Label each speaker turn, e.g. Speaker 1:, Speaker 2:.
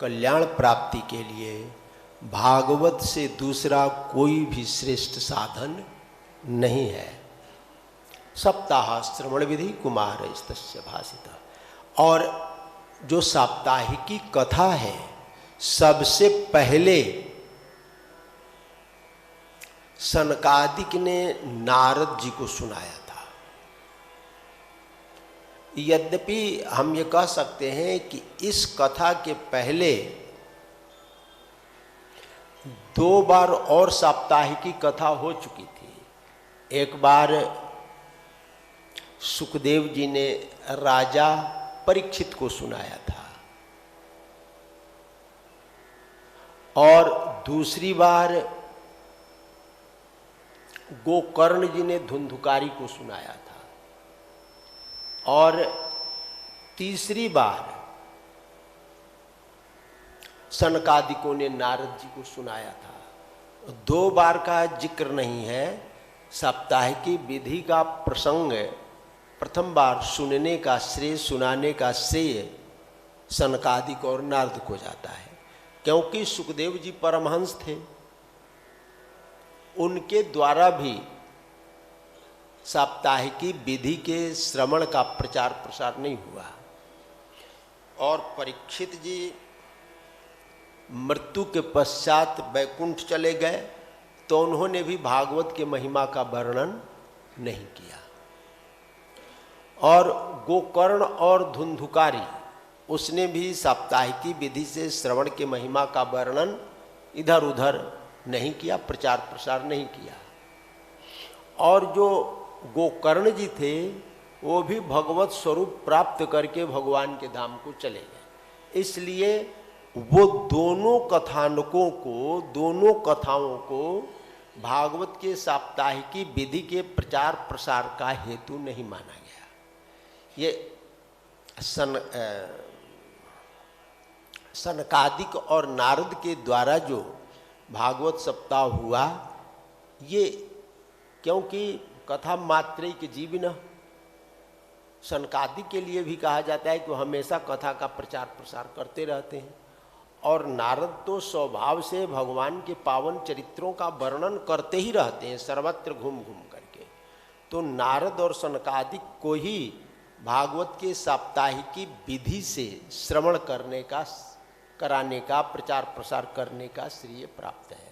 Speaker 1: कल्याण प्राप्ति के लिए भागवत से दूसरा कोई भी श्रेष्ठ साधन नहीं है। सप्ताह श्रवण विधि कुमार स्तस्य भाषिता। और जो साप्ताहिकी कथा है सबसे पहले सनकादिक ने नारद जी को सुनाया था। यद्यपि हम ये कह सकते हैं कि इस कथा के पहले 2 बार और साप्ताहिकी कथा हो चुकी थी। एक बार सुखदेव जी ने राजा परीक्षित को सुनाया था और दूसरी बार गोकर्ण जी ने धुंधुकारी को सुनाया था और तीसरी बार सनकादिकों ने नारद जी को सुनाया था। 2 बार का जिक्र नहीं है। साप्ताहिकी विधि का प्रसंग प्रथम बार सुनने का श्रेय, सुनाने का श्रेय सनकादिक और नारद को जाता है, क्योंकि सुखदेव जी परमहंस थे। उनके द्वारा भी साप्ताहिकी विधि के श्रवण का प्रचार प्रसार नहीं हुआ। और परीक्षित जी मृत्यु के पश्चात वैकुंठ चले गए तो उन्होंने भी भागवत के महिमा का वर्णन नहीं किया। और गोकर्ण और धुंधुकारी उसने भी साप्ताहिकी विधि से श्रवण के महिमा का वर्णन इधर उधर नहीं किया, प्रचार प्रसार नहीं किया। और जो गोकर्ण जी थे वो भी भगवत स्वरूप प्राप्त करके भगवान के धाम को चले गए। इसलिए वो दोनों कथानकों को, दोनों कथाओं को भागवत के साप्ताहिकी विधि के प्रचार प्रसार का हेतु नहीं माना गया। ये सनकादिक और नारद के द्वारा जो भागवत सप्ताह हुआ, ये क्योंकि कथा मात्रैक जीविनः, सनकादिक के लिए भी कहा जाता है कि वो हमेशा कथा का प्रचार प्रसार करते रहते हैं। और नारद तो स्वभाव से भगवान के पावन चरित्रों का वर्णन करते ही रहते हैं सर्वत्र घूम घूम करके। तो नारद और सनकादिक को ही भागवत के साप्ताहिकी विधि से श्रवण करने का, कराने का, प्रचार प्रसार करने का श्रेय प्राप्त है।